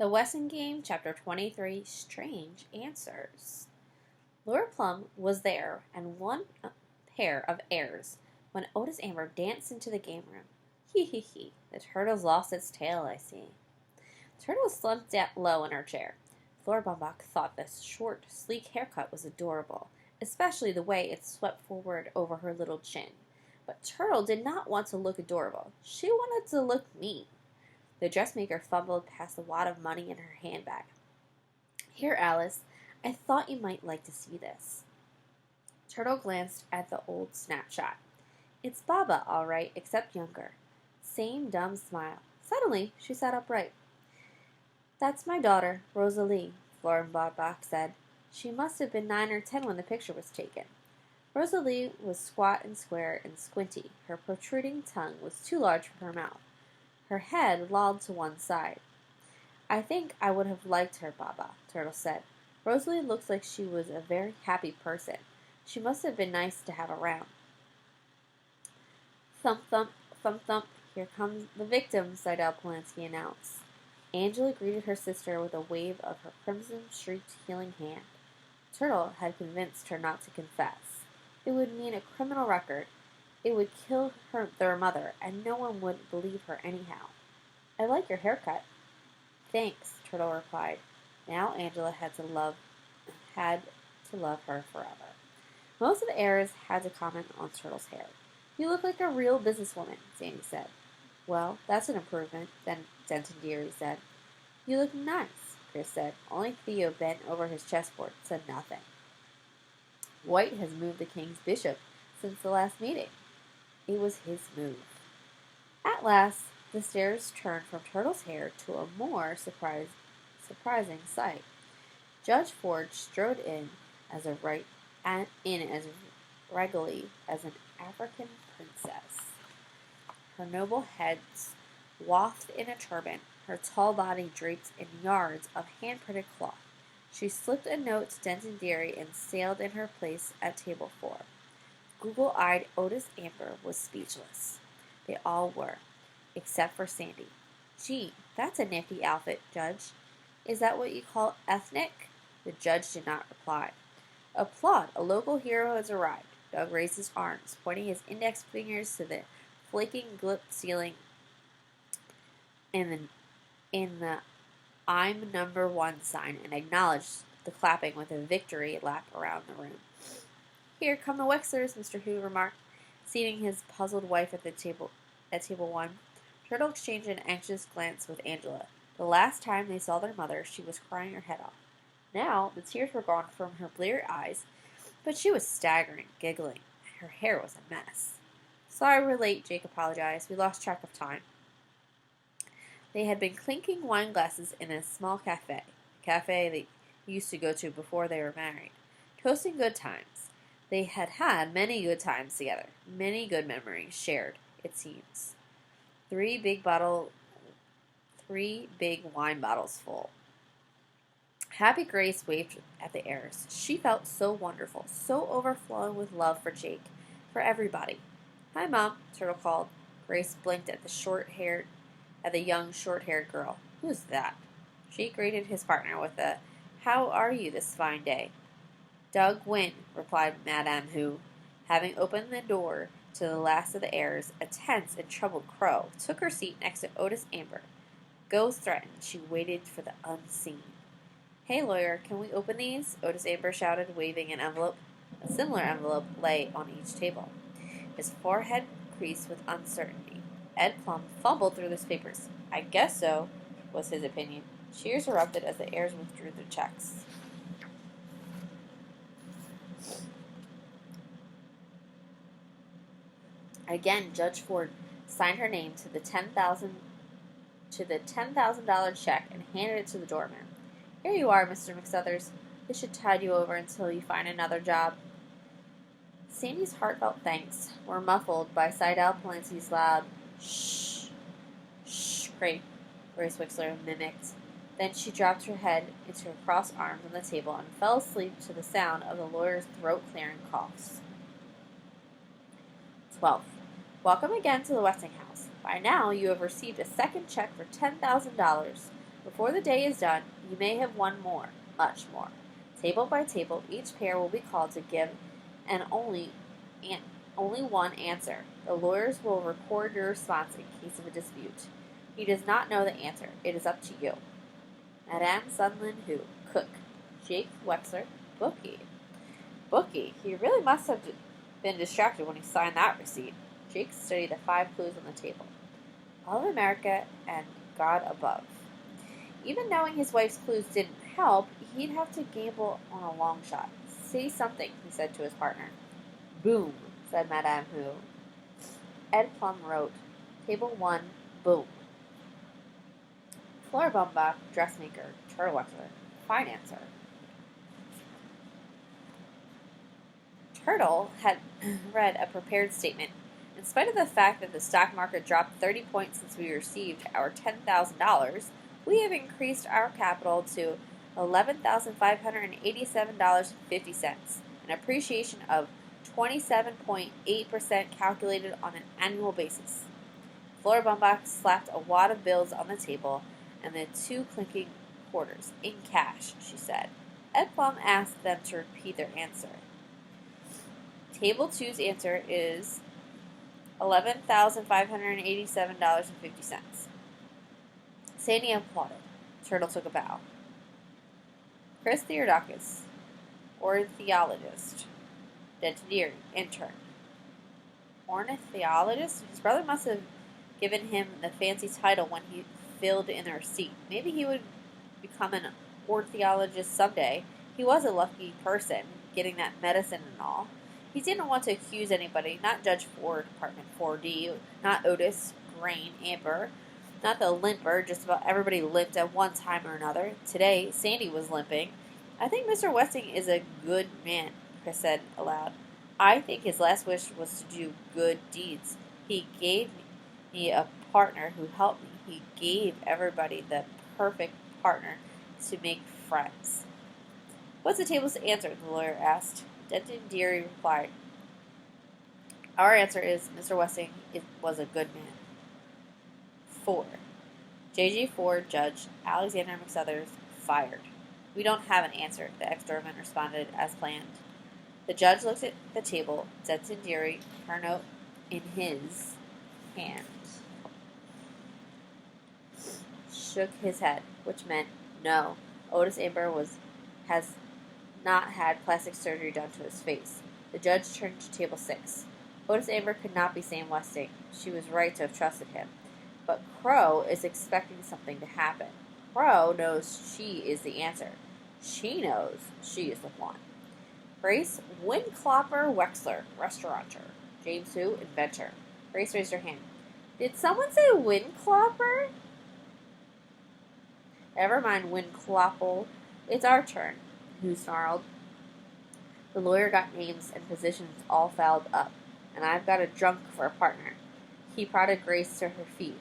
The Wesson Game, Chapter 23, Strange Answers. Laura Plum was there and one pair of airs when Otis Amber danced into the game room. Hee hee hee, the turtle's lost its tail, I see. The turtle slumped down low in her chair. Flora Baumbach thought the short, sleek haircut was adorable, especially the way it swept forward over her little chin. But Turtle did not want to look adorable. She wanted to look mean. The dressmaker fumbled past the wad of money in her handbag. Here, Alice, I thought you might like to see this. Turtle glanced at the old snapshot. It's Baba, all right, except younger. Same dumb smile. Suddenly, she sat upright. That's my daughter, Rosalie, Flora Baumbach said. She must have been 9 or 10 when the picture was taken. Rosalie was squat and square and squinty. Her protruding tongue was too large for her mouth. Her head lolled to one side. I think I would have liked her, Baba, Turtle said. Rosalie looks like she was a very happy person. She must have been nice to have around. Thump, thump, thump, thump. Here comes the victim, Seidel Polanski announced. Angela greeted her sister with a wave of her crimson-streaked healing hand. Turtle had convinced her not to confess. It would mean a criminal record. It would kill their mother, and no one would believe her anyhow. I like your haircut. Thanks, Turtle replied. Now Angela had to love her forever. Most of the heirs had to comment on Turtle's hair. You look like a real businesswoman, Sandy said. Well, that's an improvement, Denton Deary said. You look nice, Chris said. Only Theo bent over his chessboard, said nothing. White has moved the king's bishop since the last meeting. It was his move. At last, the stairs turned from Turtle's hair to a more surprising sight. Judge Ford strode in as regally as an African princess. Her noble head swathed in a turban, her tall body draped in yards of hand-printed cloth. She slipped a note to Denton Deary and sailed in her place at table 4. Google-eyed Otis Amber was speechless. They all were, except for Sandy. Gee, that's a nifty outfit, Judge. Is that what you call ethnic? The judge did not reply. Applaud, a local hero has arrived. Doug raised his arms, pointing his index fingers to the flaking gilt ceiling in the I'm number 1 sign and acknowledged the clapping with a victory lap around the room. Here come the Wexlers, Mr. Hu remarked, seating his puzzled wife at table 1. Turtle exchanged an anxious glance with Angela. The last time they saw their mother, she was crying her head off. Now the tears were gone from her bleary eyes, but she was staggering, giggling. Her hair was a mess. Sorry we're late, Jake apologized. We lost track of time. They had been clinking wine glasses in a small cafe they used to go to before they were married, toasting good times. They had had many good times together, many good memories shared, it seems. 3 big wine bottles full. Happy Grace waved at the heirs. She felt so wonderful, so overflowing with love for Jake, for everybody. Hi, Mom, Turtle called. Grace blinked at the young short-haired girl. Who's that? She greeted his partner with a, How are you this fine day? Doug Wynne, replied Madame Hu. Having opened the door to the last of the heirs, a tense and troubled Crow took her seat next to Otis Amber. Ghost threatened, she waited for the unseen. Hey, lawyer, can we open these? Otis Amber shouted, waving an envelope. A similar envelope lay on each table. His forehead creased with uncertainty. Ed Plum fumbled through his papers. I guess so, was his opinion. Cheers erupted as the heirs withdrew their checks. Again, Judge Ford signed her name to the $10,000 check and handed it to the doorman. Here you are, Mr. McSuthers. This should tide you over until you find another job. Sandy's heartfelt thanks were muffled by Seidel Polanski's loud shh, scrape Grace Wexler mimicked. Then she dropped her head into her crossed arms on the table and fell asleep to the sound of the lawyer's throat-clearing coughs. 12th. Welcome again to the Westinghouse. By now, you have received a second check for $10,000 Before the day is done, you may have won more, much more. Table by table, each pair will be called to give and only one answer. The lawyers will record your response in case of a dispute. He does not know the answer. It is up to you. Madame Sunlin Hu, cook. Jake Wexler, bookie. Bookie? He really must have been distracted when he signed that receipt. Jake studied the 5 clues on the table. All of America and God above. Even knowing his wife's clues didn't help, he'd have to gamble on a long shot. Say something, he said to his partner. Boom, said Madame Hu. Ed Plum wrote, Table 1, boom. Flora Bumbach, dressmaker, Turtle Wexler, financer. Turtle had read a prepared statement. In spite of the fact that the stock market dropped 30 points since we received our $10,000, we have increased our capital to $11,587.50, an appreciation of 27.8% calculated on an annual basis. Flora Bumbach slapped a wad of bills on the table and the 2 clinking quarters. In cash, she said. Ed Plum asked them to repeat their answer. Table 2's answer is $11,587.50. Sandy applauded. Turtle took a bow. Chris Theodakis, ornithologist. Dentinieri, intern. Ornithologist? His brother must have given him the fancy title when he filled in the receipt. Maybe he would become an ornithologist someday. He was a lucky person, getting that medicine and all. He didn't want to accuse anybody, not Judge Ford, Department 4D, not Otis, Grain, Amber, not the limper. Just about everybody limped at one time or another. Today, Sandy was limping. I think Mr. Westing is a good man, Chris said aloud. I think his last wish was to do good deeds. He gave me a partner who helped me. He gave everybody the perfect partner to make friends. What's the table's answer? The lawyer asked. Denton Deary replied, Our answer is Mr. Westing was a good man. 4. J.G. Ford, Judge, Alexander McSuthers, fired. We don't have an answer, the ex-doorman responded as planned. The judge looked at the table, Denton Deary, her note in his hand. Shook his head, which meant no. Otis Amber has not had plastic surgery done to his face. The judge turned to table 6. Otis Amber could not be Sam Westing. She was right to have trusted him. But Crow is expecting something to happen. Crow knows she is the answer. She knows she is the one. Grace Windklopper Wexler, restaurateur. James Hu, inventor. Grace raised her hand. Did someone say Windklopper? Never mind, Windklopple. It's our turn, Hu snarled. The lawyer got names and positions all fouled up, and I've got a drunk for a partner. He prodded Grace to her feet.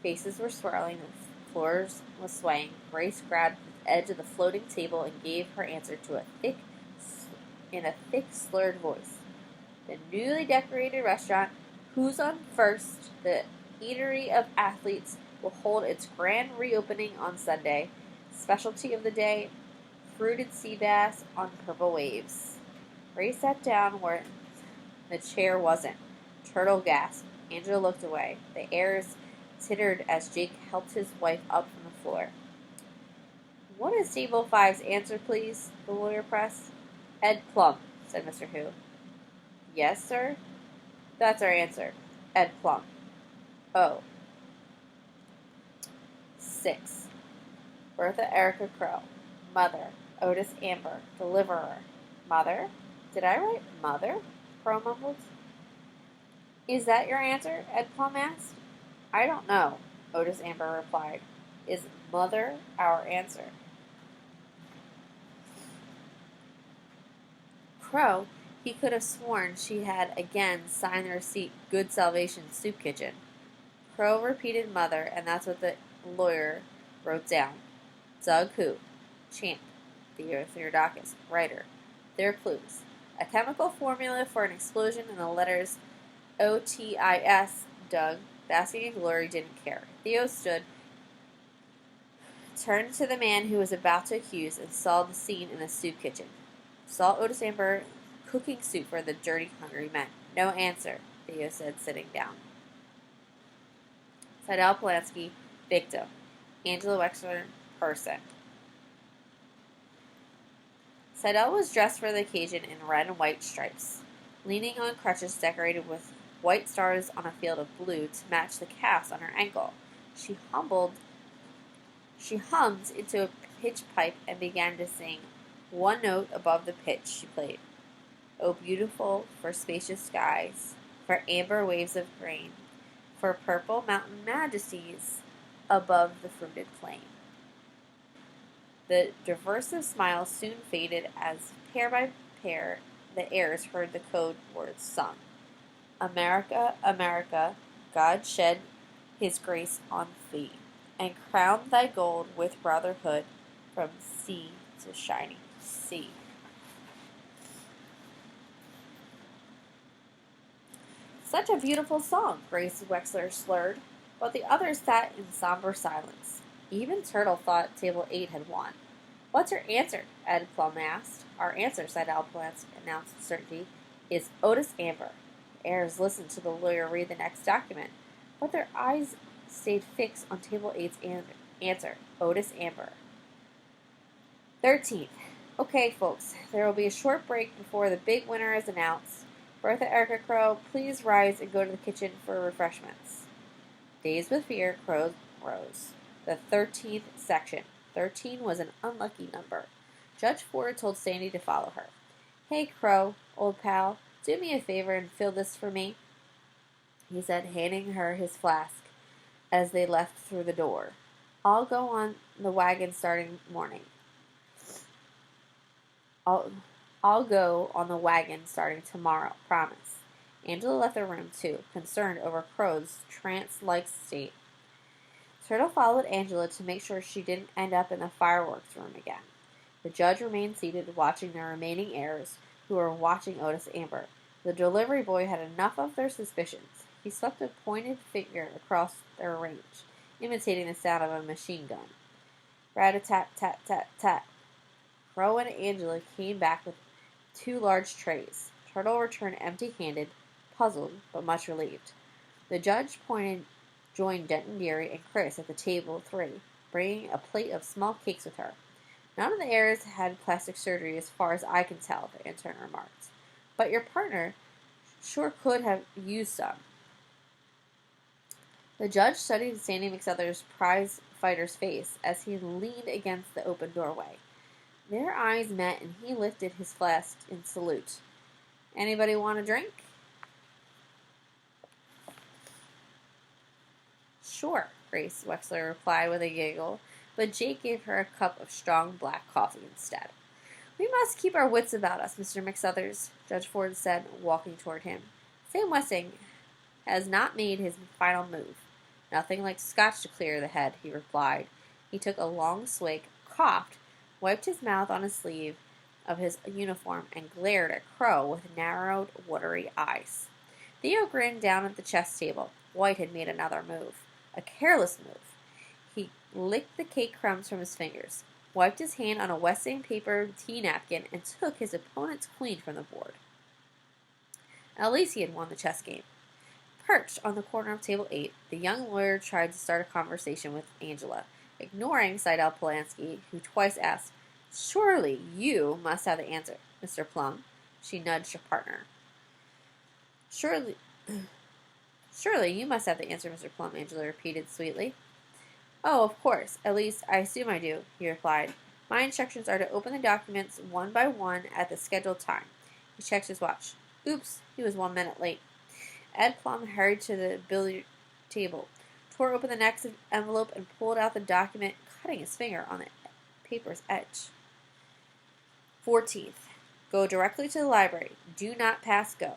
Faces were swirling, the floors was swaying. Grace grabbed the edge of the floating table and gave her answer in a thick, slurred voice. The newly decorated restaurant, Who's on First, the Eatery of Athletes, will hold its grand reopening on Sunday. Specialty of the day, fruited sea bass on purple waves. Grace sat down where the chair wasn't. Turtle gasped. Angela looked away. The airs tittered as Jake helped his wife up from the floor. What is table 5's answer, please? The lawyer pressed. Ed Plum, said Mr. Hu. Yes, sir? That's our answer. Ed Plum. Oh. 6. Bertha Erica Crow. Mother. Otis Amber. Deliverer. Mother? Did I write mother? Crow mumbled. Is that your answer? Ed Plum asked. I don't know, Otis Amber replied. Is mother our answer? Crow, he could have sworn she had again signed the receipt, Good Salvation Soup Kitchen. Crow repeated mother, and that's what the lawyer wrote down. Doug Hu, champ, Theodakis, writer. Their clues. A chemical formula for an explosion in the letters OTIS, Doug. Basking in glory, didn't care. Theo stood turned to the man who was about to accuse and saw the scene in the soup kitchen. Saw Otis Amber cooking soup for the dirty, hungry men. No answer, Theo said, sitting down. Seidel Polanski, victim. Angela Wexler, person. Seidel was dressed for the occasion in red and white stripes, leaning on crutches decorated with white stars on a field of blue to match the calves on her ankle. She hummed into a pitch pipe and began to sing one note above the pitch she played. Oh, beautiful for spacious skies, for amber waves of grain, for purple mountain majesties above the fruited plain. The derisive smile soon faded as, pair by pair, the heirs heard the code words sung. America, America, God shed his grace on thee, and crowned thy gold with brotherhood from sea to shining sea. Such a beautiful song, Grace Wexler slurred, but the others sat in somber silence. Even Turtle thought Table 8 had won. What's your answer? Ed Plum asked. Our answer, Seidel Polanski announced with certainty, is Otis Amber. The heirs listened to the lawyer read the next document, but their eyes stayed fixed on Table 8's answer, Otis Amber. 13th. Okay, folks, there will be a short break before the big winner is announced. Bertha Erica Crow, please rise and go to the kitchen for refreshments. Dazed with fear, Crow rose. The 13th section. 13 was an unlucky number. Judge Ford told Sandy to follow her. Hey, Crow, old pal, do me a favor and fill this for me, he said, handing her his flask as they left through the door. I'll go on the wagon starting morning. I'll go on the wagon starting tomorrow, promise. Angela left the room, too, concerned over Crow's trance-like state. Turtle followed Angela to make sure she didn't end up in the fireworks room again. The judge remained seated, watching the remaining heirs, who were watching Otis Amber. The delivery boy had enough of their suspicions. He swept a pointed finger across their range, imitating the sound of a machine gun. Rat-a-tat-tat-tat-tat. Crow and Angela came back with 2 large trays. Turtle returned empty-handed, puzzled, but much relieved. The judge joined Denton Deary and Chris at the table 3, bringing a plate of small cakes with her. None of the heirs had plastic surgery as far as I can tell, the intern remarked. But your partner sure could have used some. The judge studied Sandy McSuther's prize fighter's face as he leaned against the open doorway. Their eyes met and he lifted his flask in salute. Anybody want a drink? Sure, Grace Wexler replied with a giggle, but Jake gave her a cup of strong black coffee instead. We must keep our wits about us, Mr. McSuthers, Judge Ford said, walking toward him. Sam Westing has not made his final move. Nothing like scotch to clear the head, he replied. He took a long swig, coughed, wiped his mouth on his sleeve of his uniform, and glared at Crow with narrowed, watery eyes. Theo grinned down at the chess table. White had made another move. A careless move. He licked the cake crumbs from his fingers, wiped his hand on a Westing paper tea napkin, and took his opponent's queen from the board. At least he had won the chess game. Perched on the corner of table 8, the young lawyer tried to start a conversation with Angela, ignoring Seidel Polanski, who twice asked, Surely you must have the answer, Mr. Plum. She nudged her partner. Surely you must have the answer, Mr. Plum, Angela repeated sweetly. Oh, of course. At least, I assume I do, he replied. My instructions are to open the documents one by one at the scheduled time. He checked his watch. Oops, he was 1 minute late. Ed Plum hurried to the billiard table, tore open the next envelope, and pulled out the document, cutting his finger on the paper's edge. 14th. Go directly to the library. Do not pass go.